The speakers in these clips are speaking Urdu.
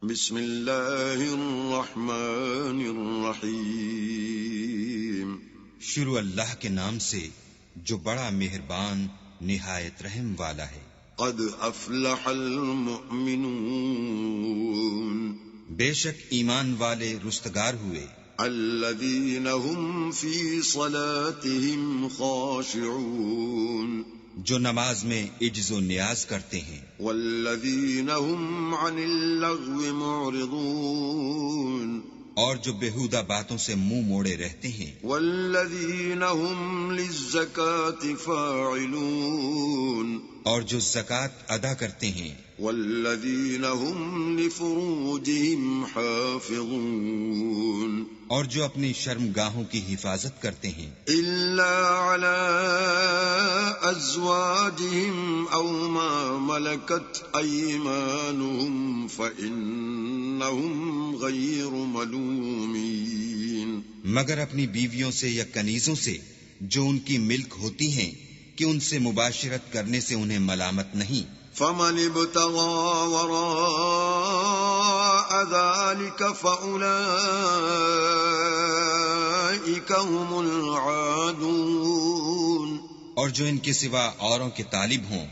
بسم اللہ الرحمن الرحیم۔ شروع اللہ کے نام سے جو بڑا مہربان نہایت رحم والا ہے۔ قد افلح المؤمنون، بے شک ایمان والے رستگار ہوئے۔ الذین هم فی صلاتهم خاشعون، جو نماز میں عجز و نیاز کرتے ہیں۔ والذین هم عن اللغو معرضون، اور جو بےہودہ باتوں سے منہ موڑے رہتے ہیں۔ والذین هم للزکاة فاعلون، اور جو زکوٰۃ ادا کرتے ہیں۔ والذین هم لفروجهم حافظون، اور جو اپنی شرمگاہوں کی حفاظت کرتے ہیں۔ الا على ازواجهم او ما ملكت ايمانهم فانهم غير ملومين، مگر اپنی بیویوں سے یا کنیزوں سے جو ان کی ملک ہوتی ہیں کہ ان سے مباشرت کرنے سے انہیں ملامت نہیں۔ فمن ابتغى وراء ذلك فأولئك هم العادون، اور جو ان کے سوا اوروں کے طالب ہوں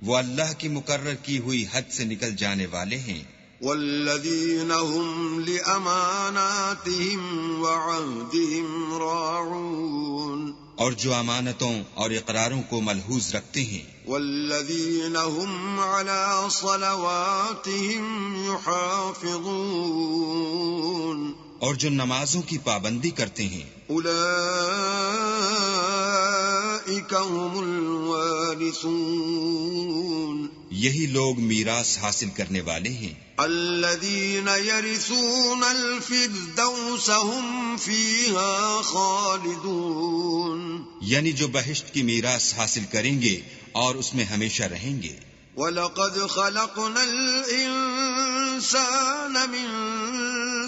وہ اللہ کی مقرر کی ہوئی حد سے نکل جانے والے ہیں۔ والذین هم لأماناتهم وعهدهم راعون، اور جو امانتوں اور اقراروں کو ملحوظ رکھتے ہیں۔ والذین هم على صلواتهم يحافظون، اور جو نمازوں کی پابندی کرتے ہیں۔ اولئک هم الوارثون، یہی لوگ میراث حاصل کرنے والے ہیں۔ الذین یرثون الفردوس هم فیہا خالدون، یعنی جو بہشت کی میراث حاصل کریں گے اور اس میں ہمیشہ رہیں گے۔ وَلَقَدْ خَلَقْنَا الْإِنسَانَ مِنْ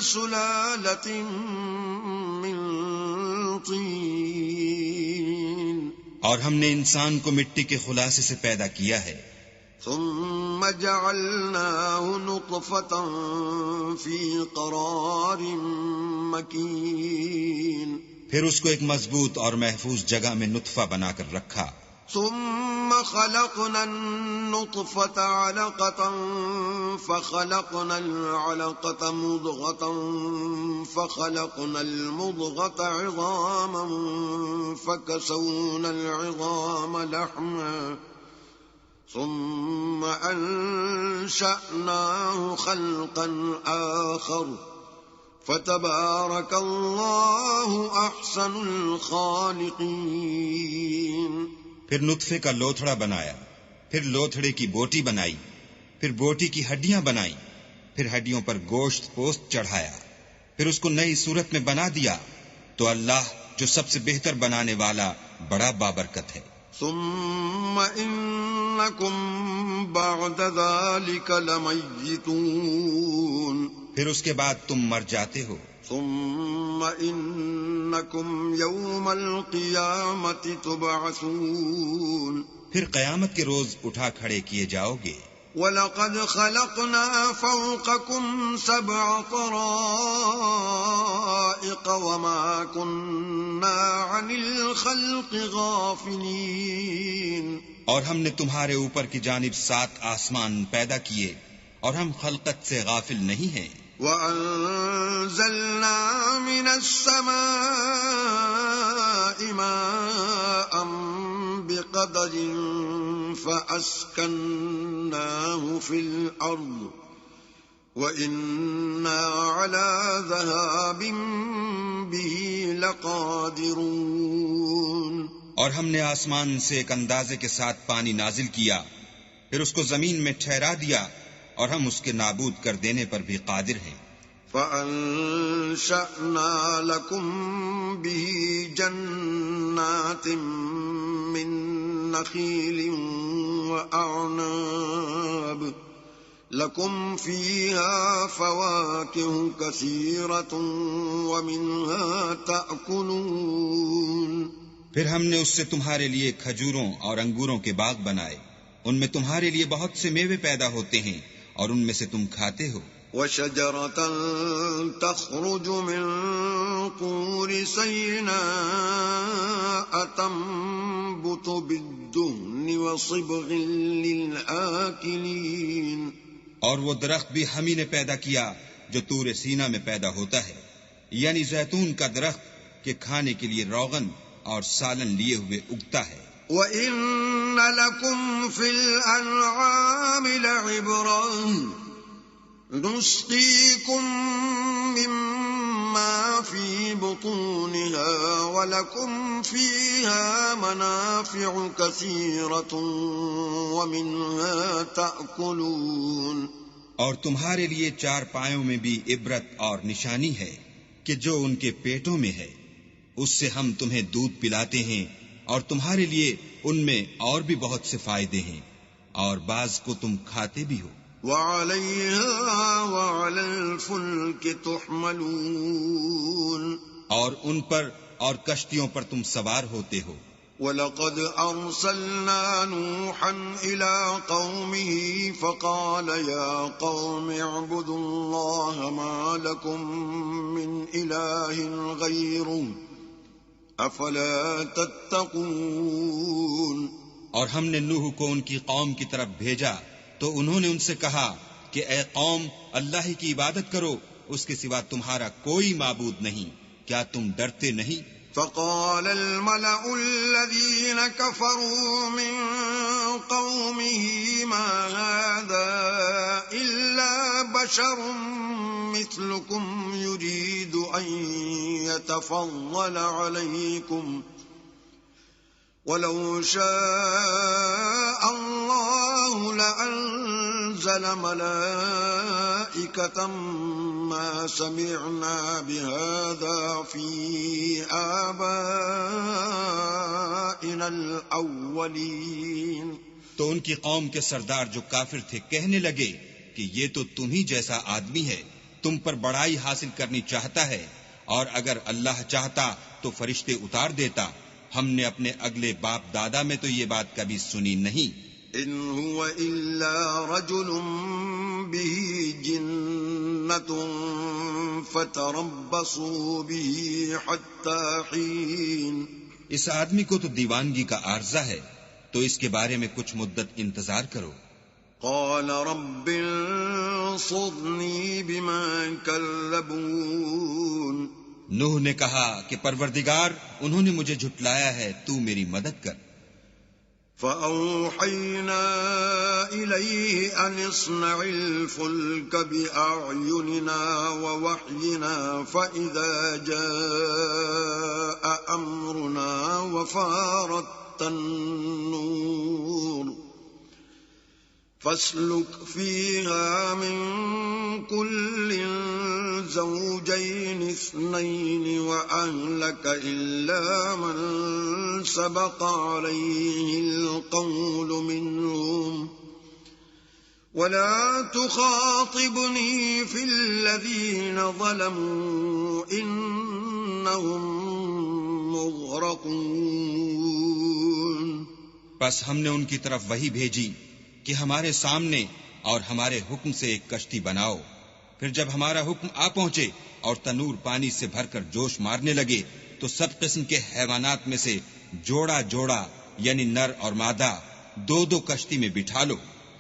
سُلَالَةٍ مِّن طِينٍ، اور ہم نے انسان کو مٹی کے خلاصے سے پیدا کیا ہے۔ ثُمَّ جَعَلْنَاهُ نُطْفَةً فِي قَرَارٍ مَّكِينٍ، پھر اس کو ایک مضبوط اور محفوظ جگہ میں نطفہ بنا کر رکھا۔ ثم خلقنا النطفة علقة فخلقنا العلقة مضغة فخلقنا المضغة عظاما فكسونا العظام لحما ثم أنشأناه خلقا آخر فتبارك الله أحسن الخالقين۔ پھر نطفے کا لوتھڑا بنایا، پھر لوتھڑے کی بوٹی بنائی، پھر بوٹی کی ہڈیاں بنائیں، پھر ہڈیوں پر گوشت پوست چڑھایا، پھر اس کو نئی صورت میں بنا دیا، تو اللہ جو سب سے بہتر بنانے والا بڑا بابرکت ہے۔ ثم انکم بعد ذلك لمیتون، پھر اس کے بعد تم مر جاتے ہو۔ ثم انکم یوم القیامت تبعثون، پھر قیامت کے روز اٹھا کھڑے کیے جاؤ گے۔ وَلَقَدْ خَلَقْنَا فَوْقَكُمْ سَبْعَ طَرَائِقَ وَمَا كُنَّا عَنِ الْخَلْقِ غَافِلِينَ، اور ہم نے تمہارے اوپر کی جانب 7 آسمان پیدا کیے اور ہم خلقت سے غافل نہیں ہیں۔ وَأَنزَلْنَا مِنَ السَّمَاءِ مَاءً بِقَدَرٍ فَأَسْكَنَّاهُ فِي الْأَرْضِ وَإِنَّا عَلَى ذَهَابٍ بِهِ لَقَادِرُونَ، اور ہم نے آسمان سے ایک اندازے کے ساتھ پانی نازل کیا، پھر اس کو زمین میں ٹھہرا دیا، اور ہم اس کے نابود کر دینے پر بھی قادر ہیں۔ فَأَنشَأْنَا لَكُم بِهِ جَنَّاتٍ مِّن نَّخِيلٍ وَأَعْنَابٍ لَكُمْ فِيهَا فَوَاكِهُ كَثِيرَةٌ وَمِنْهَا تَأْكُلُونَ، پھر ہم نے اس سے تمہارے لیے کھجوروں اور انگوروں کے باغ بنائے، ان میں تمہارے لیے بہت سے میوے پیدا ہوتے ہیں اور ان میں سے تم کھاتے ہو۔ وشجرة تخرج من طور سيناء تنبت بالدهن وصبغ للآكلين. اور وہ درخت بھی ہم ہی نے پیدا کیا جو طور سینا میں پیدا ہوتا ہے، یعنی زیتون کا درخت کہ کھانے کے لیے روغن اور سالن لیے ہوئے اگتا ہے. وَإِنَّ لَكُمْ فِي الْأَنْعَامِ لَعِبْرَةً نُسْقِيكُم مِّمَّا فِي بُطُونِهَا وَلَكُمْ فِيهَا مَنَافِعُ كَثِيرَةٌ وَمِنْهَا تَأْكُلُونَ. اور تمہارے لیے چار پایوں میں بھی عبرت اور نشانی ہے کہ جو ان کے پیٹوں میں ہے، اس سے ہم تمہیں دودھ پلاتے ہیں، اور تمہارے لیے ان میں اور بھی بہت سے فائدے ہیں، اور بعض کو تم کھاتے بھی ہو. وَعَلَيْهَا وَعَلَى الْفُلْكِ تُحْمَلُونَ. اور ان پر اور کشتیوں پر تم سوار ہوتے ہو. وَلَقَدْ أَرْسَلْنَا نُوحًا إِلَىٰ قَوْمِهِ فَقَالَ يَا قَوْمِ اعْبُدُوا اللَّهَ مَا لَكُم مِّنْ إِلَٰهٍ غَيْرُهُ أَفَلَا تَتَّقُونَ. اور ہم نے نوح کو ان کی قوم کی طرف بھیجا تو انہوں نے ان سے کہا کہ اے قوم، اللہ کی عبادت کرو، اس کے سوا تمہارا کوئی معبود نہیں، کیا تم ڈرتے نہیں؟ فقال الملأ الذين كفروا من قومه ما هذا إلا بشر مثلكم يريد أن يتفضل عليكم ولو شاء الله لأنزل ملائكة ما سمعنا بهذا في آبائنا الأولين. تو ان کی قوم کے سردار جو کافر تھے کہنے لگے کہ یہ تو تم ہی جیسا آدمی ہے، تم پر بڑائی حاصل کرنی چاہتا ہے، اور اگر اللہ چاہتا تو فرشتے اتار دیتا. ہم نے اپنے اگلے باپ دادا میں تو یہ بات کبھی سنی نہیں. ان هو الا رجل به جنة فتربصوا به حتى حين. اس آدمی کو تو دیوانگی کا عارضہ ہے، تو اس کے بارے میں کچھ مدت انتظار کرو. قال رب انصرني بما كذبون. نوح نے کہا کہ پروردگار، انہوں نے مجھے جھٹلایا ہے، تو میری مدد کر. فَأَوْحَيْنَا إِلَيْهِ أَنِ اصْنَعِ الْفُلْكَ بِأَعْيُنِنَا وَوَحْيِنَا فَإِذَا جَاءَ أَمْرُنَا وَفَارَتِ النُّورُ فَاسْلُكْ فِيهَا مِن كُلٍّ زَوْجَيْنِ اثْنَيْنِ وَأَهْلَكَ إِلَّا مَن سَبَقَ عَلَيْهِ الْقَوْلُ مِنْهُمْ وَلَا تُخَاطِبْنِي فِي الَّذِينَ ظَلَمُوا إِنَّهُمْ مُغْرَقُونَ. پس ہم نے ان کی طرف وحی بھیجی کہ ہمارے سامنے اور ہمارے حکم سے ایک کشتی بناؤ. پھر جب ہمارا حکم آ پہنچے اور تنور پانی سے بھر کر جوش مارنے لگے تو سب قسم کے حیوانات میں سے جوڑا جوڑا یعنی نر اور مادہ دو دو کشتی میں بٹھا لو،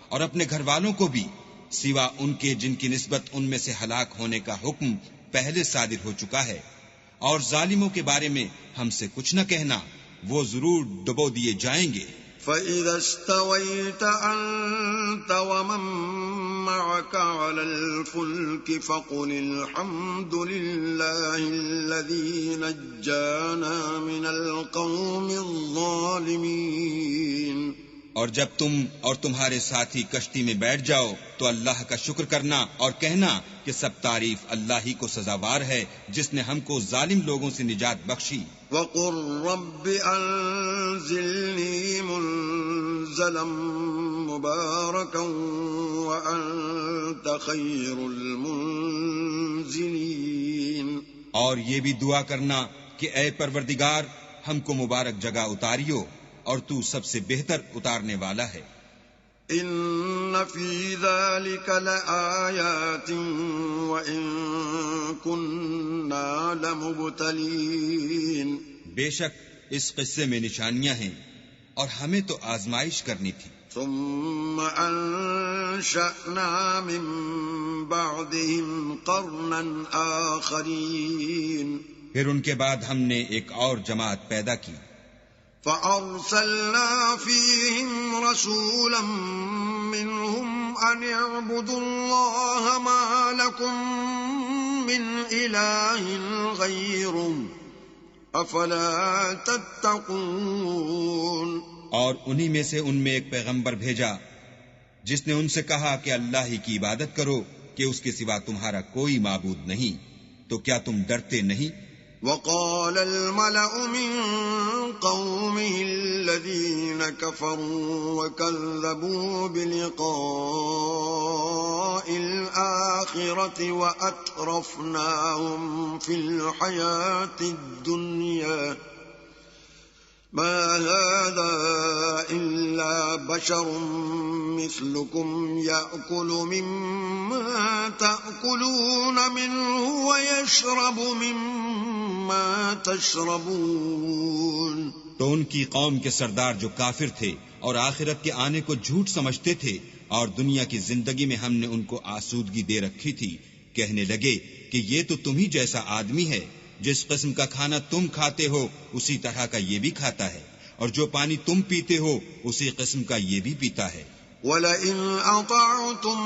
اور اپنے گھر والوں کو بھی سوا ان کے جن کی نسبت ان میں سے ہلاک ہونے کا حکم پہلے صادر ہو چکا ہے. اور ظالموں کے بارے میں ہم سے کچھ نہ کہنا، وہ ضرور ڈبو دیے جائیں گے. فَإِذَا اسْتَوَيْتَ أَنْتَ وَمَن مَّعَكَ عَلَى الْفُلْكِ فَقُلِ الْحَمْدُ لِلَّهِ الَّذِي نَجَّانَا مِنَ الْقَوْمِ الظَّالِمِينَ. اور جب تم اور تمہارے ساتھی کشتی میں بیٹھ جاؤ تو اللہ کا شکر کرنا اور کہنا کہ سب تعریف اللہ ہی کو سزاوار ہے جس نے ہم کو ظالم لوگوں سے نجات بخشی. وَقُلْ رَبِّ أَنزِلْنِي مُنزَلًا مُبَارَكًا وَأَنتَ خَيْرُ الْمُنزِلِينَ. اور یہ بھی دعا کرنا کہ اے پروردگار، ہم کو مبارک جگہ اتاریو اور تو سب سے بہتر اتارنے والا ہے. إن في ذلك لآيات وإن كنا لمبتلين. بے شک اس قصے میں نشانیاں ہیں اور ہمیں تو آزمائش کرنی تھی. ثم أنشأنا من بعدهم قرنا آخرين. پھر ان کے بعد ہم نے ایک اور جماعت پیدا کی. فأرسلنا فيهم رسولا منهم أن اعبدوا الله ما لكم من إله غيره أفلا تتقون. اور انہی میں سے ان میں ایک پیغمبر بھیجا جس نے ان سے کہا کہ اللہ ہی کی عبادت کرو کہ اس کے سوا تمہارا کوئی معبود نہیں، تو کیا تم ڈرتے نہیں؟ وقال الملأ من قومه الذين كفروا وكذبوا بلقاء الآخرة وأترفناهم في الحياة الدنيا ما هذا إلا بشر مثلكم يأكل مما تأكلون منه ويشرب مما تشربون. تو ان کی قوم کے سردار جو کافر تھے اور آخرت کے آنے کو جھوٹ سمجھتے تھے اور دنیا کی زندگی میں ہم نے ان کو آسودگی دے رکھی تھی، کہنے لگے کہ یہ تو تم ہی جیسا آدمی ہے، جس قسم کا کھانا تم کھاتے ہو اسی طرح کا یہ بھی کھاتا ہے، اور جو پانی تم پیتے ہو اسی قسم کا یہ بھی پیتا ہے. وَلَئِنْ أَطَعْتُمْ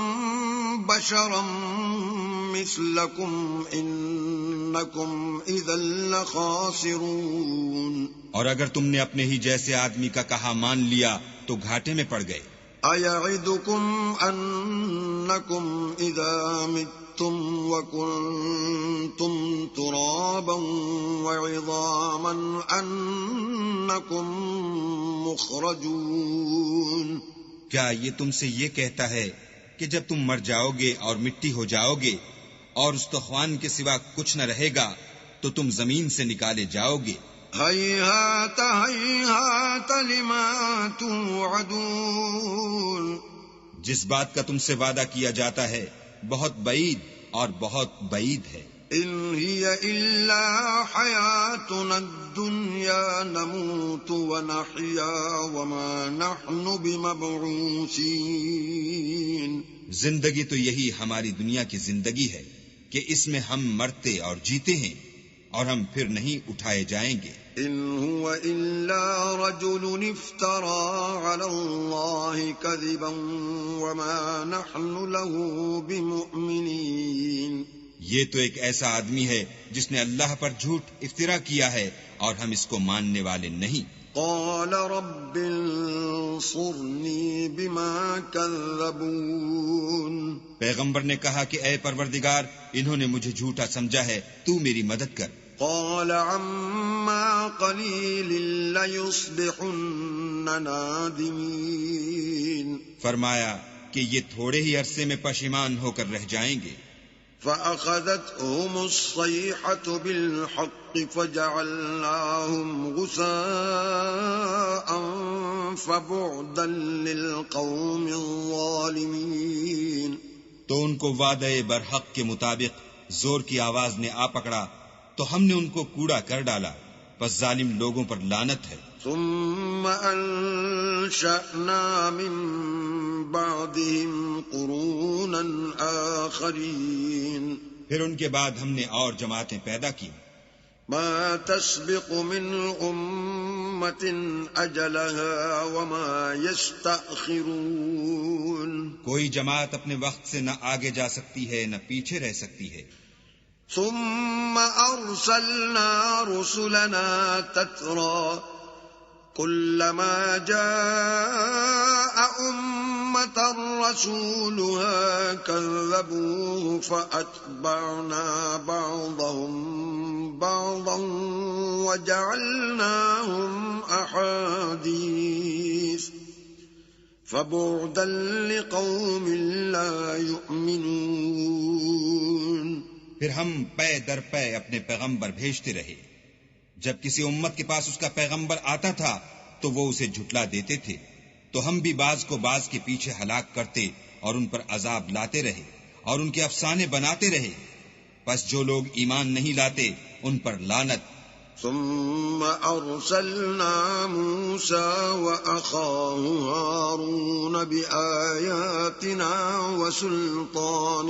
بَشَرًا مِثْلَكُمْ إِنَّكُمْ إِذًا لَخَاسِرُونَ. اور اگر تم نے اپنے ہی جیسے آدمی کا کہا مان لیا تو گھاٹے میں پڑ گئے. أَيَعِدُكُمْ أَنَّكُمْ إِذَا مِتُّمْ وَكُنْتُمْ تُرَابًا وَعِظَامًا أَنَّكُمْ مُخْرَجُونَ. کیا یہ تم سے یہ کہتا ہے کہ جب تم مر جاؤ گے اور مٹی ہو جاؤ گے اور استخوان کے سوا کچھ نہ رہے گا تو تم زمین سے نکالے جاؤ گے؟ هیہات ہیہات لما توعدون. جس بات کا تم سے وعدہ کیا جاتا ہے بہت بعید اور بہت بعید ہے. ان ہی الا حیاتنا الدنیا نموت ونحیا وما نحن بمبعوثین. زندگی تو یہی ہماری دنیا کی زندگی ہے کہ اس میں ہم مرتے اور جیتے ہیں اور ہم پھر نہیں اٹھائے جائیں گے. ان هو الا رجل افترى على الله كذبا وما نحن له بمؤمنين. یہ تو ایک ایسا آدمی ہے جس نے اللہ پر جھوٹ افطرا کیا ہے اور ہم اس کو ماننے والے نہیں. قال رب انصرني بما كذبون. پیغمبر نے کہا کہ اے پروردگار انہوں نے مجھے جھوٹا سمجھا ہے، تو میری مدد کر. قال عما قليل ليصبحن نادمين. فرمایا کہ یہ تھوڑے ہی عرصے میں پشیمان ہو کر رہ جائیں گے. فأخذتهم الصيحة بالحق فجعلناهم غثاء فبعدا للقوم الظالمين. تو ان کو وعدے برحق کے مطابق زور کی آواز نے آ پکڑا تو ہم نے ان کو کوڑا کر ڈالا، پس ظالم لوگوں پر لعنت ہے. ثم انشأنا من بعدهم قرونا آخرين. پھر ان کے بعد ہم نے اور جماعتیں پیدا کی. ما تسبق من أمة أجلها وما يستأخرون. کوئی جماعت اپنے وقت سے نہ آگے جا سکتی ہے نہ پیچھے رہ سکتی ہے. ثم أرسلنا رسلنا تترى كلما جاء أمة رسولها كذبوه فأتبعنا بعضهم بعضا وجعلناهم أحاديث فبعدا لقوم لا يؤمنون. پھر ہم پے در پے اپنے پیغمبر بھیجتے رہے. جب کسی امت کے پاس اس کا پیغمبر آتا تھا تو وہ اسے جھٹلا دیتے تھے، تو ہم بھی بعض کو بعض کے پیچھے ہلاک کرتے اور ان پر عذاب لاتے رہے اور ان کے افسانے بناتے رہے. پس جو لوگ ایمان نہیں لاتے ان پر لعنت. ثم أرسلنا موسى وأخاه هارون بآياتنا وسلطان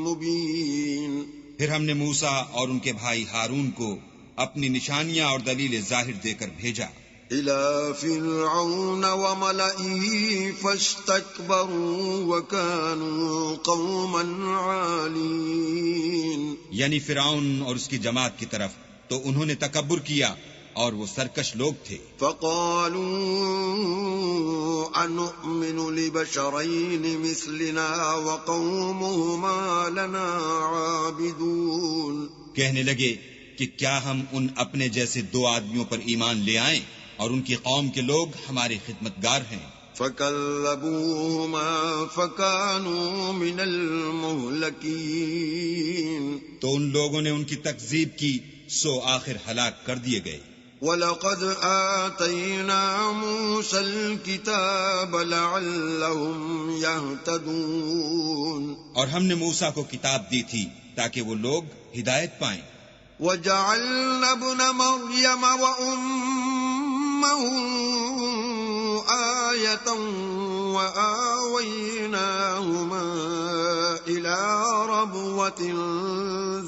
مبين. پھر ہم نے موسیٰ اور ان کے بھائی ہارون کو اپنی نشانیاں اور دلیل ظاہر دے کر بھیجا. إلى فرعون وملئه فاستكبروا وكانوا قوما عالين. یعنی فرعون اور اس کی جماعت کی طرف تو انہوں نے تکبر کیا اور وہ سرکش لوگ تھے. فقالوا أنؤمن لبشرين مثلنا وقومهما لنا عابدون. کہنے لگے کہ کیا ہم ان اپنے جیسے دو آدمیوں پر ایمان لے آئیں اور ان کی قوم کے لوگ ہمارے خدمتگار ہیں. فكذبوهما فكانوا من المهلكين. تو ان لوگوں نے ان کی تکذیب کی سو آخر ہلاک کر دیے گئے. وَلَقَدْ آتَيْنَا مُوسَى الْكِتَابَ لَعَلَّهُمْ يَهْتَدُونَ. اور ہم نے موسیٰ کو کتاب دی تھی تاکہ وہ لوگ ہدایت پائیں. وَجَعَلْنَا ابْنَ مَرْيَمَ وَأُمَّهُ آيَةً وَآوَيْنَاهُمَا إِلَى رَبْوَةٍ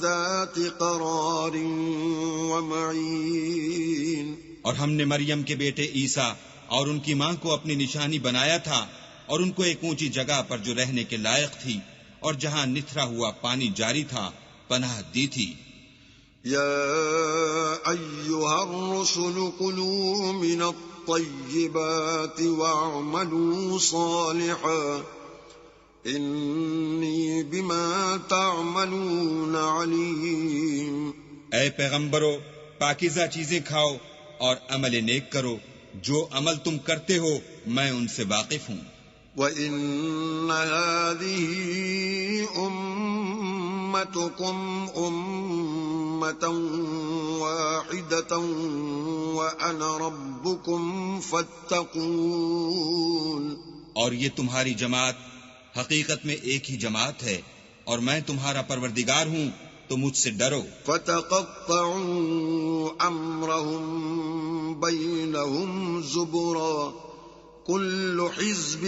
ذَاتِ قَرَارٍ وَمَعِينٍ. اور ہم نے مریم کے بیٹے عیسیٰ اور ان کی ماں کو اپنی نشانی بنایا تھا اور ان کو ایک اونچی جگہ پر جو رہنے کے لائق تھی اور جہاں نتھرا ہوا پانی جاری تھا پناہ دی تھی. يا أيها الرسل كلوا من الطيبات واعملوا صالحا إني بما تعملون عليم. اے پیغمبرو پاکیزہ چیزیں کھاؤ اور عمل نیک کرو، جو عمل تم کرتے ہو میں ان سے واقف ہوں. وَإِنَّ هَذِهِ أُمَّتُكُمْ أُمَّةً وَاحِدَةً وَأَنَا رَبُّكُمْ فَاتَّقُونِ. اور یہ تمہاری جماعت حقیقت میں ایک ہی جماعت ہے اور میں تمہارا پروردگار ہوں تو مجھ سے ڈرو. فَتَقَطَّعُوا أَمْرَهُمْ بَيْنَهُمْ زُبُرًا كُلُّ حِزْبٍ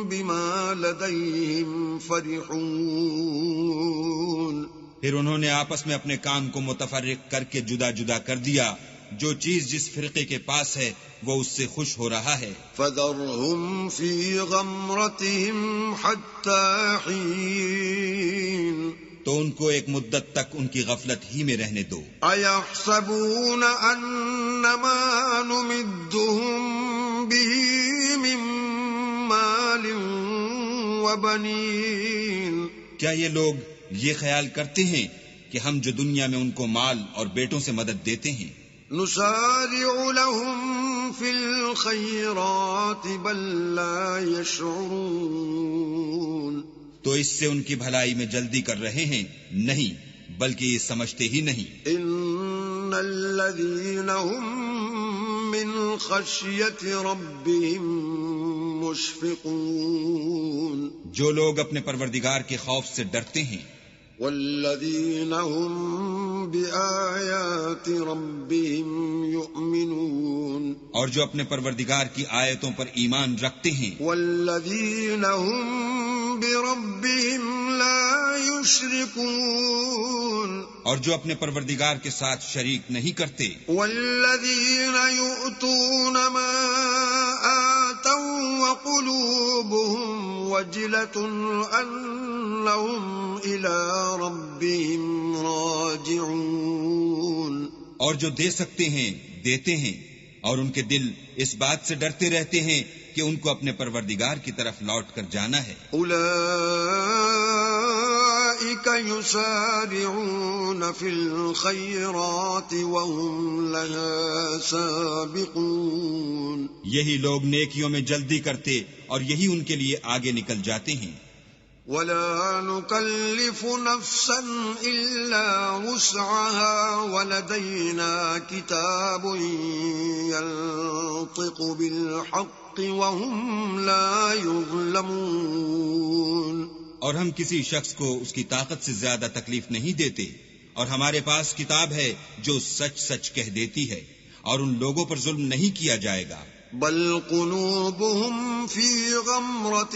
بِمَا لَدَيْهِمْ فَرِحُونَ. پھر انہوں نے آپس میں اپنے کام کو متفرق کر کے جدا جدا کر دیا. جو چیز جس فرقے کے پاس ہے وہ اس سے خوش ہو رہا ہے. فَذَرْهُمْ فِي غَمْرَتِهِمْ حَتَّى حِينٍ. تو ان کو ایک مدت تک ان کی غفلت ہی میں رہنے دو. أَيَحْسَبُونَ أَنَّمَا نُمِدُّهُم بِهِ مِن مَّالٍ وَبَنِينَ. کیا یہ لوگ یہ خیال کرتے ہیں کہ ہم جو دنیا میں ان کو مال اور بیٹوں سے مدد دیتے ہیں نُسَارِعُ لَهُمْ فِي الْخَيْرَاتِ بَل لَّا يَشْعُرُونَ. تو اس سے ان کی بھلائی میں جلدی کر رہے ہیں؟ نہیں، بلکہ یہ سمجھتے ہی نہیں. إِنَّ الَّذِينَ هُم مِّنْ خَشْيَةِ رَبِّهِم مُشْفِقُونَ. جو لوگ اپنے پروردگار کے خوف سے ڈرتے ہیں. وَالَّذِينَ هُم بِآيَاتِ رَبِّهِمْ يُؤْمِنُونَ. اور جو اپنے پروردگار کی آیتوں پر ایمان رکھتے ہیں. وَالَّذِينَ هُم بِرَبِّهِمْ لَا يُشْرِكُونَ. اور جو اپنے پروردگار کے ساتھ شریک نہیں کرتے. وَالَّذِينَ يُؤْتُونَ مَا آتَوا وَقُلُوبُهُمْ وَجِلَةٌ أَنَّهُمْ إِلَى رَبِّهِمْ رَاجِعُونَ. اور جو دے سکتے ہیں دیتے ہیں اور ان کے دل اس بات سے ڈرتے رہتے ہیں کہ ان کو اپنے پروردگار کی طرف لوٹ کر جانا ہے. أُولَئِكَ يُسَارِعُونَ فِي الْخَيْرَاتِ وَهُمْ لَهَا سَابِقُونَ. یہی لوگ نیکیوں میں جلدی کرتے اور یہی ان کے لیے آگے نکل جاتے ہیں. وَلَا نُكَلِّفُ نَفْسًا إِلَّا وُسْعَهَا وَلَدَيْنَا كِتَابٌ يَنطِقُ بِالْحَقِّ وهم لا يظلمون. اور ہم کسی شخص کو اس کی طاقت سے زیادہ تکلیف نہیں دیتے، اور ہمارے پاس کتاب ہے جو سچ سچ کہہ دیتی ہے، اور ان لوگوں پر ظلم نہیں کیا جائے گا. بل قلوبهم في غمرة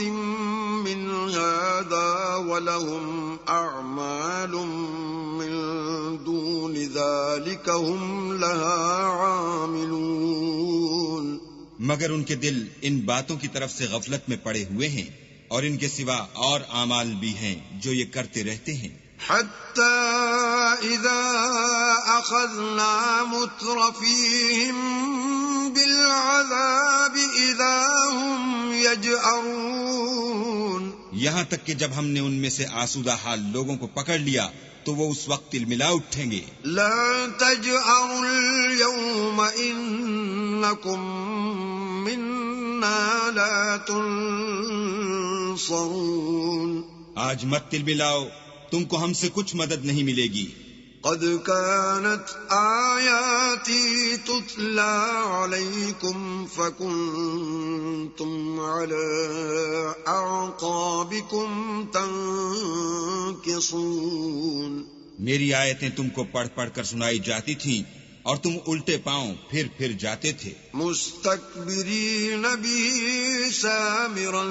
من هذا ولهم أعمال من دون ذلك هم لها عاملون. مگر ان کے دل ان باتوں کی طرف سے غفلت میں پڑے ہوئے ہیں، اور ان کے سوا اور اعمال بھی ہیں جو یہ کرتے رہتے ہیں. حتى إذا أخذنا مترفيهم بالعذاب إذا هم يجأرون. یہاں تک کہ جب ہم نے ان میں سے آسودہ حال لوگوں کو پکڑ لیا تو وہ اس وقت تلملا اٹھیں گے. لا تجأروا اليوم إنكم منا لا تنصرون. آج مت تلملاؤ، تم کو ہم سے کچھ مدد نہیں ملے گی. قد كانت آياتي تتلى عليكم فكنتم على أعقابكم تنكصون. میری آیتیں تم کو پڑھ پڑھ کر سنائی جاتی تھیں اور تم الٹے پاؤں پھر جاتے تھے. مستكبرين به سامرا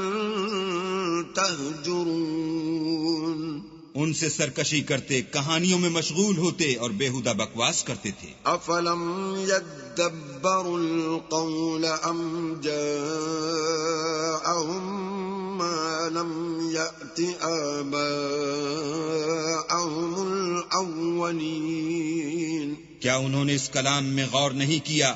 تهجرون. ان سے سرکشی کرتے، کہانیوں میں مشغول ہوتے اور بیہودہ بکواس کرتے تھے. افلم يدبروا القول ام جاءهم ما لم يأت آباءهم الاولین. کیا انہوں نے اس کلام میں غور نہیں کیا،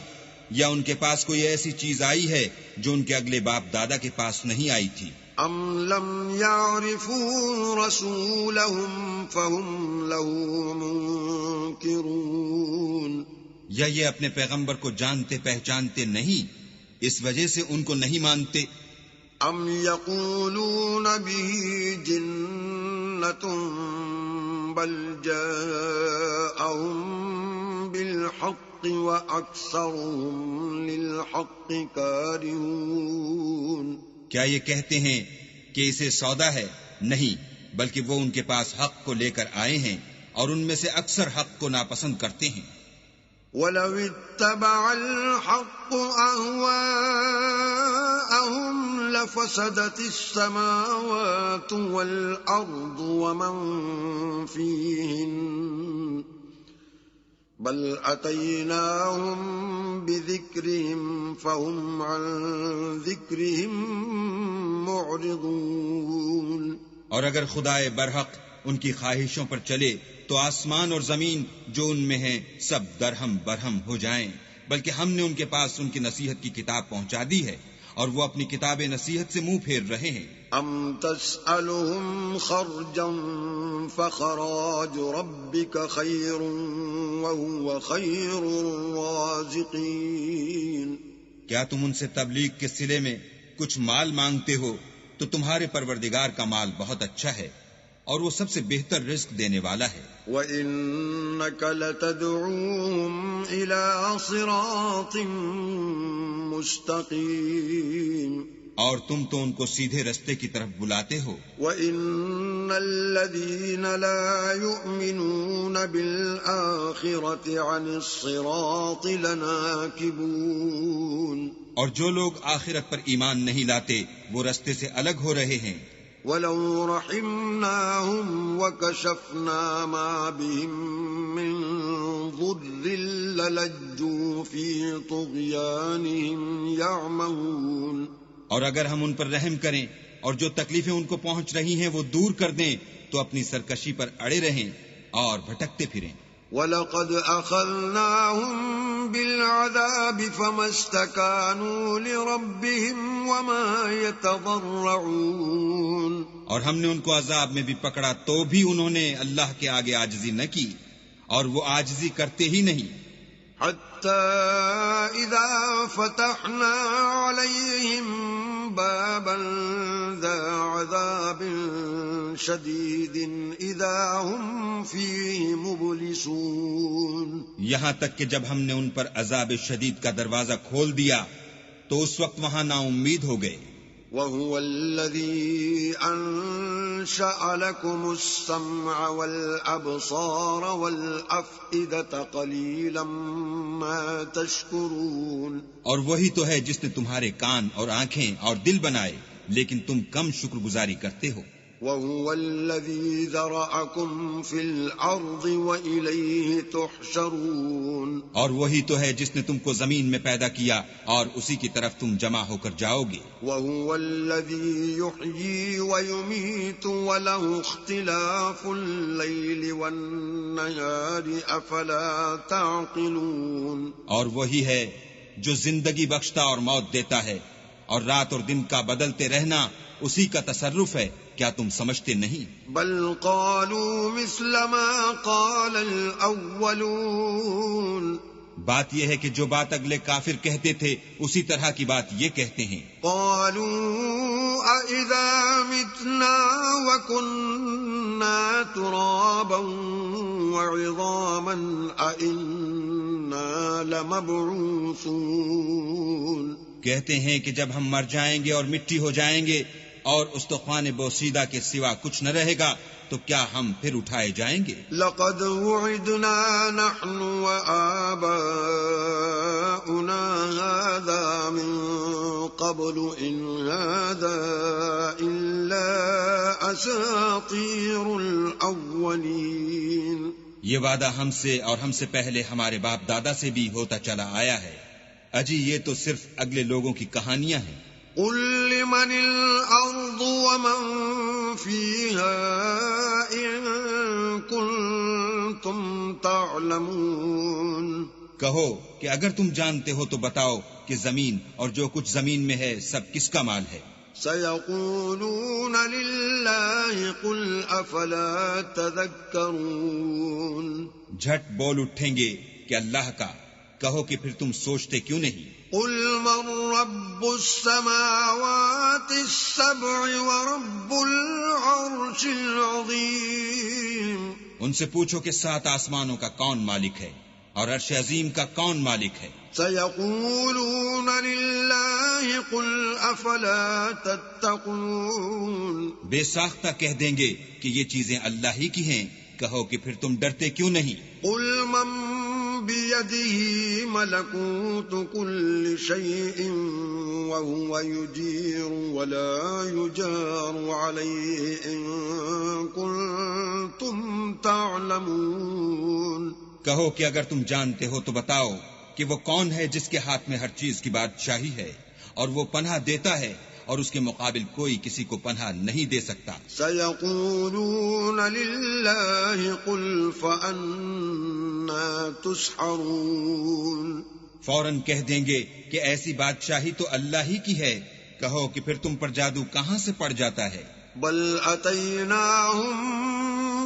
یا ان کے پاس کوئی ایسی چیز آئی ہے جو ان کے اگلے باپ دادا کے پاس نہیں آئی تھی؟ ام لم يعرفوا رسولهم فهم له منكرون. یا یہ اپنے پیغمبر کو جانتے پہچانتے نہیں، اس وجہ سے ان کو نہیں مانتے؟ ام يقولون به جنة بل جاءهم بالحق وأكثرهم للحق كارهون. کیا یہ کہتے ہیں کہ اسے سودا ہے؟ نہیں، بلکہ وہ ان کے پاس حق کو لے کر آئے ہیں اور ان میں سے اکثر حق کو ناپسند کرتے ہیں. وَلَوِ اتَّبَعَ الْحَقُّ أَهْوَاءَهُمْ لَفَسَدَتِ السَّمَاوَاتُ وَالْأَرْضُ وَمَنْ فِيهِنَّ بل اتیناہم بذکرہم فہم عن ذکرہم معرضون. اور اگر خدائے برحق ان کی خواہشوں پر چلے تو آسمان اور زمین جو ان میں ہیں سب درہم برہم ہو جائیں، بلکہ ہم نے ان کے پاس ان کی نصیحت کی کتاب پہنچا دی ہے اور وہ اپنی کتاب نصیحت سے منہ پھیر رہے ہیں. ام تسألهم خرجا فخراج ربك خیر وهو خیر الرازقین. کیا تم ان سے تبلیغ کے صلے میں کچھ مال مانگتے ہو تو تمہارے پروردگار کا مال بہت اچھا ہے اور وہ سب سے بہتر رزق دینے والا ہے. وَإِنَّكَ لَتَدْعُوهُمْ إِلَى صِرَاطٍ مُسْتَقِيمٍ. اور تم تو ان کو سیدھے رستے کی طرف بلاتے ہو. وَإِنَّ الَّذِينَ لَا يُؤْمِنُونَ بِالْآخِرَةِ عَنِ الصِّرَاطِ لَنَاكِبُونَ. اور جو لوگ آخرت پر ایمان نہیں لاتے وہ رستے سے الگ ہو رہے ہیں. وَلَوْ رَحِمْنَاهُمْ وَكَشَفْنَا مَا بِهِمْ مِنْ ضُرٍّ لَلَجُّوا فِي طُغْيَانِهِمْ يَعْمَهُونَ. اور اگر ہم ان پر رحم کریں اور جو تکلیفیں ان کو پہنچ رہی ہیں وہ دور کر دیں تو اپنی سرکشی پر اڑے رہیں اور بھٹکتے پھریں. وَلَقَدْ أَخَذْنَاهُمْ بِالْعَذَابِ فَمَا اسْتَكَانُوا لِرَبِّهِمْ وَمَا يَتَضَرَّعُونَ. اور ہم نے ان کو عذاب میں بھی پکڑا تو بھی انہوں نے اللہ کے آگے عاجزی نہ کی اور وہ عاجزی کرتے ہی نہیں. حَتَّى إِذَا فَتَحْنَا عَلَيْهِمْ بَابًا ذَا عَذَابٍ شَدِيدٍ إِذَا هُمْ فِيهِ مُبْلِسُونَ. یہاں تک کہ جب ہم نے ان پر عذاب شدید کا دروازہ کھول دیا تو اس وقت وہاں نا امید ہو گئے۔ وَهُوَ الَّذِي أَنشَأَ لَكُمُ السَّمْعَ وَالْأَبْصَارَ وَالْأَفْئِدَةَ قَلِيلًا مَا تَشْكُرُونَ، اور وہی تو ہے جس نے تمہارے کان اور آنکھیں اور دل بنائے، لیکن تم کم شکر گزاری کرتے ہو۔ وَهُوَ الَّذِي ذَرَأَكُمْ فِي الْأَرْضِ وَإِلَيْهِ تُحْشَرُونَ، اور وہی تو ہے جس نے تم کو زمین میں پیدا کیا اور اسی کی طرف تم جمع ہو کر جاؤ گے۔ وَهُوَ الَّذِي يُحْيِي وَيُمِيتُ وَلَهُ اخْتِلَافُ اللَّيْلِ وَالنَّهَارِ أَفَلَا تَعْقِلُونَ، اور وہی ہے جو زندگی بخشتا اور موت دیتا ہے، اور رات اور دن کا بدلتے رہنا اسی کا تصرف ہے، کیا تم سمجھتے نہیں؟ بل قالوا مثل ما قال الأولون، بات یہ ہے کہ جو بات اگلے کافر کہتے تھے اسی طرح کی بات یہ کہتے ہیں۔ قالوا أَإِذَا مِتْنَا وَكُنَّا تُرَابًا وَعِظَامًا أَإِنَّا لَمَبْعُوثُونَ، کہتے ہیں کہ جب ہم مر جائیں گے اور مٹی ہو جائیں گے اور استخوان بوسیدہ کے سوا کچھ نہ رہے گا تو کیا ہم پھر اٹھائے جائیں گے؟ لقد وعدنا نحن وآباؤنا هذا من قبل إن هذا إلا أساطير الأولين، یہ وعدہ ہم سے اور ہم سے پہلے ہمارے باپ دادا سے بھی ہوتا چلا آیا ہے، اجی یہ تو صرف اگلے لوگوں کی کہانیاں ہیں۔ قل لمن الأرض ومن فيها إن كنتم تعلمون، کہو کہ اگر تم جانتے ہو تو بتاؤ کہ زمین اور جو کچھ زمین میں ہے سب کس کا مال ہے؟ سيقولون لله قل أفلا تذكرون، جھٹ بول اٹھیں گے کہ اللہ کا، کہو کہ پھر تم سوچتے کیوں نہیں؟ قل من رب السماوات السبع ورب العرش العظيم، ان سے پوچھو کہ 7 آسمانوں کا کون مالک ہے اور عرش عظیم کا کون مالک ہے؟ سيقولون لله قل أفلا تتقون، بے ساختہ کہہ دیں گے کہ یہ چیزیں اللہ ہی کی ہیں، کہو کہ پھر تم ڈرتے کیوں نہیں؟ قل من بيده ملكوت كل شيء وهو يجير ولا يجار عليه إن كنتم تعلمون، کہو کہ اگر تم جانتے ہو تو بتاؤ کہ وہ کون ہے جس کے ہاتھ میں ہر چیز کی بادشاہی ہے اور وہ پناہ دیتا ہے اور اس کے مقابل کوئی کسی کو پناہ نہیں دے سکتا۔ سيقولون لله قل فأنا تسحرون، فوراً کہہ دیں گے کہ ایسی بادشاہی تو اللہ ہی کی ہے، کہو کہ پھر تم پر جادو کہاں سے پڑ جاتا ہے؟ بل أتيناهم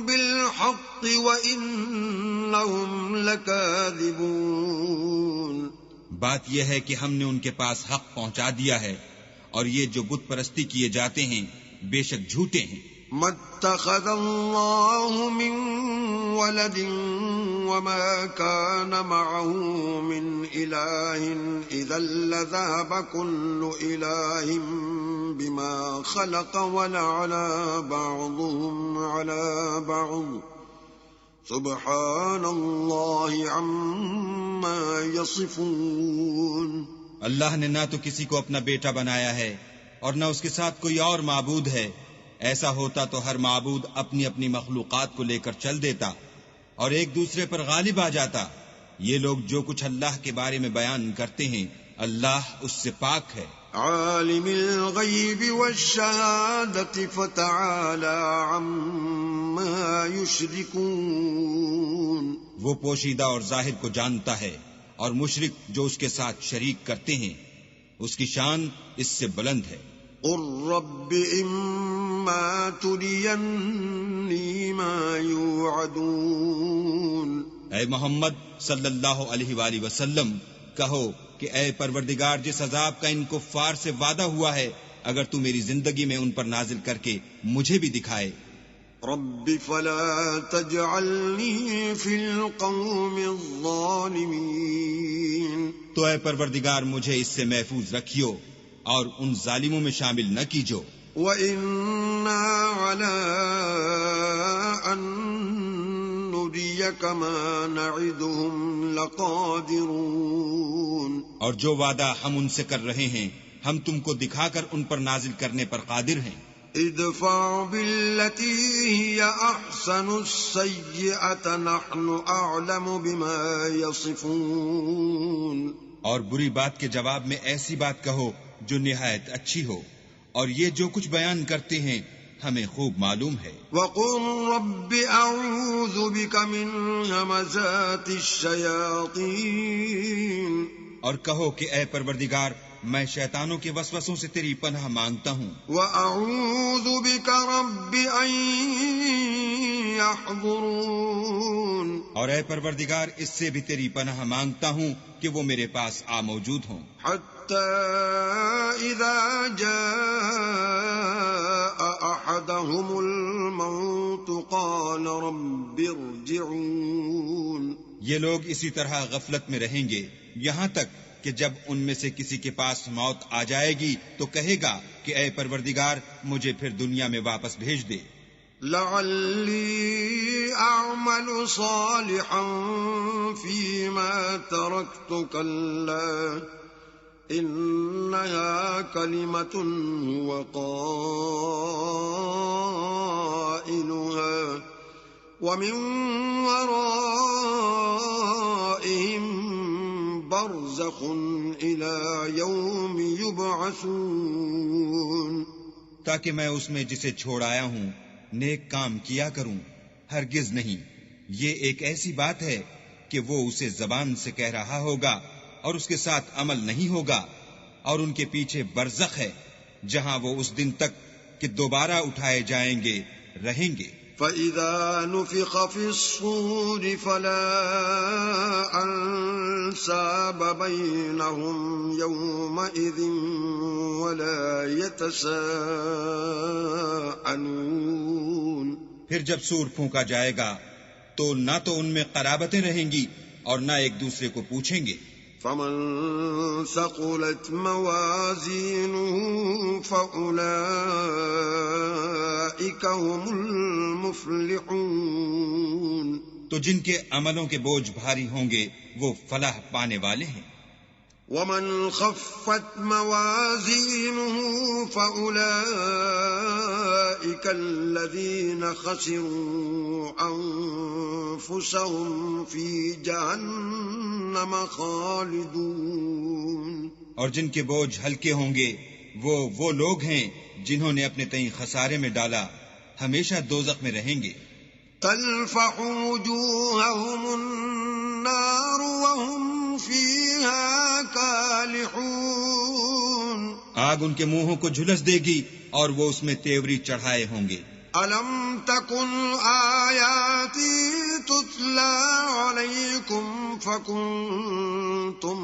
بالحق وإنهم لكاذبون، بات یہ ہے کہ ہم نے ان کے پاس حق پہنچا دیا ہے اور یہ جو بت پرستی کیے جاتے ہیں بے شک جھوٹے ہیں۔ ما اتخذ الله من ولد وما كان معه من إله إذا لذهب كل إله بما خلق ولعلى بعضهم على بعض سبحان الله عما يصفون، اللہ نے نہ تو کسی کو اپنا بیٹا بنایا ہے اور نہ اس کے ساتھ کوئی اور معبود ہے، ایسا ہوتا تو ہر معبود اپنی اپنی مخلوقات کو لے کر چل دیتا اور ایک دوسرے پر غالب آ جاتا۔ یہ لوگ جو کچھ اللہ کے بارے میں بیان کرتے ہیں اللہ اس سے پاک ہے۔ عالم الغیب والشہادة فتعالی عما یشرکون، وہ پوشیدہ اور ظاہر کو جانتا ہے اور مشرک جو اس کے ساتھ شریک کرتے ہیں اس کی شان اس سے بلند ہے۔ قل رب اما ترینی ما یوعدون، اے محمد صلی اللہ علیہ وآلہ وسلم کہو کہ اے پروردگار جس عذاب کا ان کفار سے وعدہ ہوا ہے اگر تو میری زندگی میں ان پر نازل کر کے مجھے بھی دکھائے۔ رب فلا تجعلني في القوم الظالمين. تو اے پروردگار مجھے اس سے محفوظ رکھیو اور ان ظالموں میں شامل نہ کیجو. وَإِنَّا عَلَىٰ أَن نُّرِيَكَ مَا نَعِدُهُمْ لَقَادِرُونَ. اور جو وعدہ ہم ان سے کر رہے ہیں ہم تم کو دکھا کر ان پر نازل کرنے پر قادر ہیں. ادفع بالتي هي احسن السيئة نحن اعلم بما يصفون. اور بری بات کے جواب میں ایسی بات کہو جو نہایت اچھی ہو، اور یہ جو کچھ بیان کرتے ہیں ہمیں خوب معلوم ہے. وقل رب اعوذ بك من همزات الشياطين. اور کہو کہ اے پروردگار میں شیطانوں کے وسوسوں سے تیری پناہ مانگتا ہوں. وَأَعُوذُ بِكَ رَبِّ أَن يَحْضُرُونَ. اور اے پروردگار اس سے بھی تیری پناہ مانگتا ہوں کہ وہ میرے پاس آ موجود ہوں. حَتَّى إِذَا جَاءَ أَحَدَهُمُ الْمَوْتُ قَالَ رَبِّ ارْجِعُونِ. یہ لوگ اسی طرح غفلت میں رہیں گے یہاں تک کہ جب ان میں سے کسی کے پاس موت آ جائے گی تو کہے گا کہ اے پروردگار مجھے پھر دنیا میں واپس بھیج دے. لعلی اعمل صالحا فیما ترکت کلا انہا کلمۃ هو قائلها ومن ورائهم برزخ الى یوم یبعثون. تاکہ میں اس میں جسے چھوڑ آیا ہوں نیک کام کیا کروں. ہرگز نہیں، یہ ایک ایسی بات ہے کہ وہ اسے زبان سے کہہ رہا ہوگا اور اس کے ساتھ عمل نہیں ہوگا، اور ان کے پیچھے برزخ ہے جہاں وہ اس دن تک کہ دوبارہ اٹھائے جائیں گے رہیں گے. فَإِذَا نُفِخَ فِي الصُّورِ فَلَا أَنْسَابَ بَيْنَهُمْ يَوْمَئِذٍ وَلَا يَتَسَاءَلُونَ. پھر جب سور پھونکا جائے گا تو نہ تو ان میں قرابتیں رہیں گی اور نہ ایک دوسرے کو پوچھیں گے. فَمَن ثَقُلَتْ مَوَازِينُهُ فَأُولَئِكَ هُمُ الْمُفْلِحُونَ. تو جن کے عملوں کے بوجھ بھاری ہوں گے وہ فلاح پانے والے ہیں. وَمَنْ خَفَّتْ مَوَازِينُهُ فَأُولَئِكَ الَّذِينَ خَسِرُوا أَنفُسَهُمْ فِي جَهَنَّمَ خَالِدُونَ. اور جن کے بوجھ ہلکے ہوں گے وہ لوگ ہیں جنہوں نے اپنے تئیں خسارے میں ڈالا، ہمیشہ دوزخ میں رہیں گے. تَلْفَحُ وُجُوهَهُمُ النَّارُ وَهُمْ فِيهَا كَالِحُونَ. آگ ان کے منہوں کو جھلس دے گی اور وہ اس میں تیوری چڑھائے ہوں گے. أَلَمْ تَكُنْ آيَاتِي تُتْلَى عَلَيْكُمْ فَكُنْتُمْ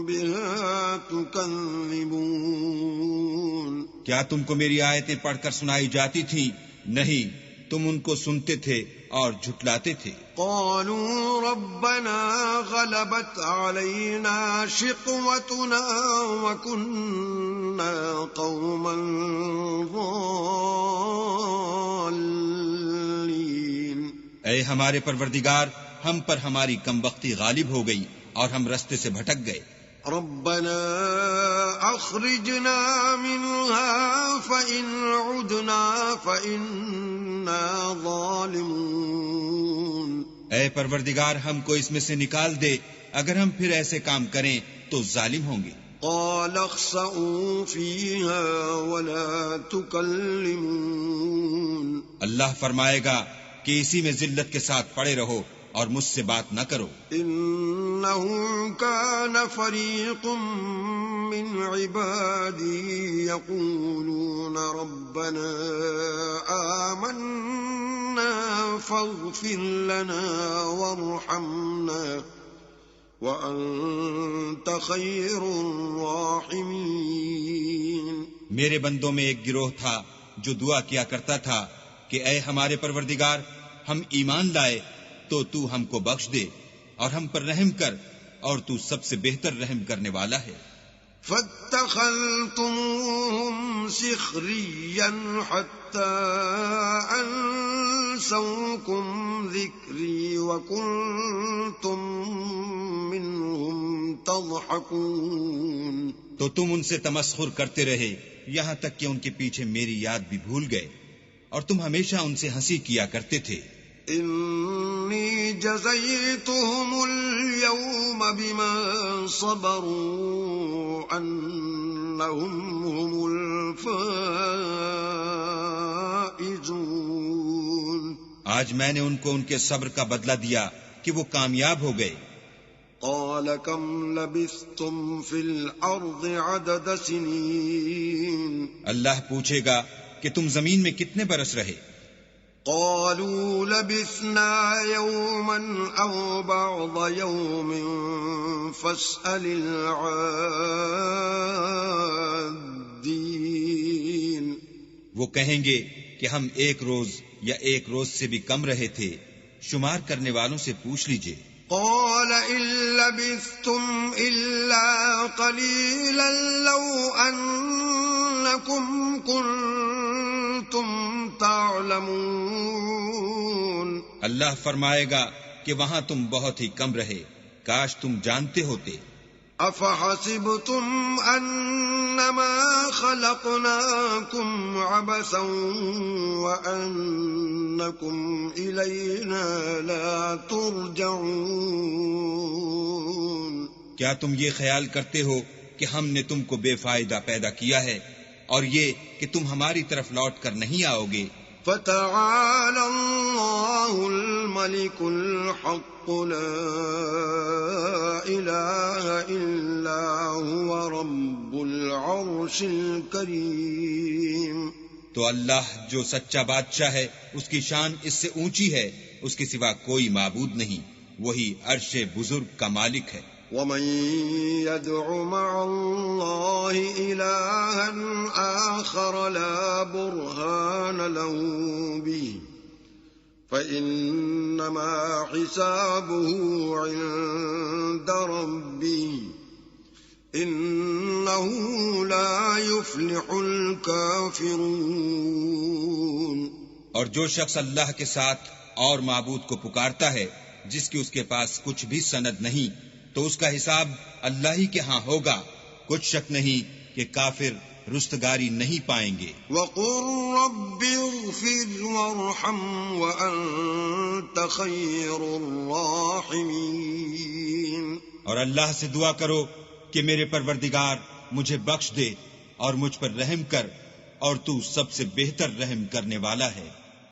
بِهَا تُكَذِّبُونَ. کیا تم کو میری آیتیں پڑھ کر سنائی جاتی تھیں؟ نہیں، تم ان کو سنتے تھے اور جھٹلاتے تھے. قالوا ربنا غلبت علينا شقوتنا وكنا قوما ضالين. اے ہمارے پروردگار ہم پر ہماری کم بختی غالب ہو گئی اور ہم رستے سے بھٹک گئے. ربنا اخرجنا منها فإن عدنا فإنا ظالمون. اے پروردگار ہم کو اس میں سے نکال دے، اگر ہم پھر ایسے کام کریں تو ظالم ہوں گے. قال اخسئوا فيها ولا تكلمون. اللہ فرمائے گا کہ اسی میں ذلت کے ساتھ پڑے رہو اور مجھ سے بات نہ کرو. انه كان فريق من عبادي يقولون ربنا آمنا فاغفر لنا وارحمنا وأنت خير الراحمين. میرے بندوں میں ایک گروہ تھا جو دعا کیا کرتا تھا کہ اے ہمارے پروردگار ہم ایمان لائے تو تو ہم کو بخش دے اور ہم پر رحم کر اور تو سب سے بہتر رحم کرنے والا ہے. فاتخذتموهم سخريا حتى أنسوكم ذكري وكنتم منهم تضحكون. تو تم ان سے تمسخر کرتے رہے یہاں تک کہ ان کے پیچھے میری یاد بھی بھول گئے اور تم ہمیشہ ان سے ہنسی کیا کرتے تھے. إني جزيتهم اليوم بما صبروا أنهم هم الفائزون. آج میں نے ان کو ان کے صبر کا بدلہ دیا کہ وہ کامیاب ہو گئے. قال كم لبثتم في الأرض عدد سنين. اللہ پوچھے گا کہ تم زمین میں کتنے برس رہے؟ قالوا لبثنا يوما أو بعض يوم فاسأل العادين. وہ کہیں گے کہ ہم ایک روز یا ایک روز سے بھی کم رہے تھے، شمار کرنے والوں سے پوچھ لیجئے. قال إن لبثتم إلا قليلا لو أنكم كنتم تعلمون. اللہ فرمائے گا کہ وہاں تم بہت ہی کم رہے، کاش تم جانتے ہوتے. أفحسبتم أنما خلقناكم عبثا وأنكم إلينا لا ترجعون. کیا تم یہ خیال کرتے ہو کہ ہم نے تم کو بے فائدہ پیدا کیا ہے اور یہ کہ تم ہماری طرف لوٹ کر نہیں آؤ گے؟ فتعالى الله الملك الحق لا إله إلا هو رب العرش الكريم. تو اللہ جو سچا بادشاہ ہے اس کی شان اس سے اونچی ہے، اس کے سوا کوئی معبود نہیں، وہی عرش بزرگ کا مالک ہے. ومن يدع مع الله إلها آخر لا برهان له به فإنما حسابه عند ربه إنه لا يفلح الكافرون. اور جو شخص اللہ کے ساتھ اور معبود کو پکارتا ہے جس کی اس کے پاس کچھ بھی سند نہیں، تو اس کا حساب اللہ ہی کے ہاں ہوگا، کچھ شک نہیں کہ کافر رستگاری نہیں پائیں گے. وَقُلْ رَبِّ اغْفِرْ وَارْحَمْ وَأَنْتَ خَيْرُ الرَّاحِمِينَ. اور اللہ سے دعا کرو کہ میرے پروردگار مجھے بخش دے اور مجھ پر رحم کر، اور تو سب سے بہتر رحم کرنے والا ہے.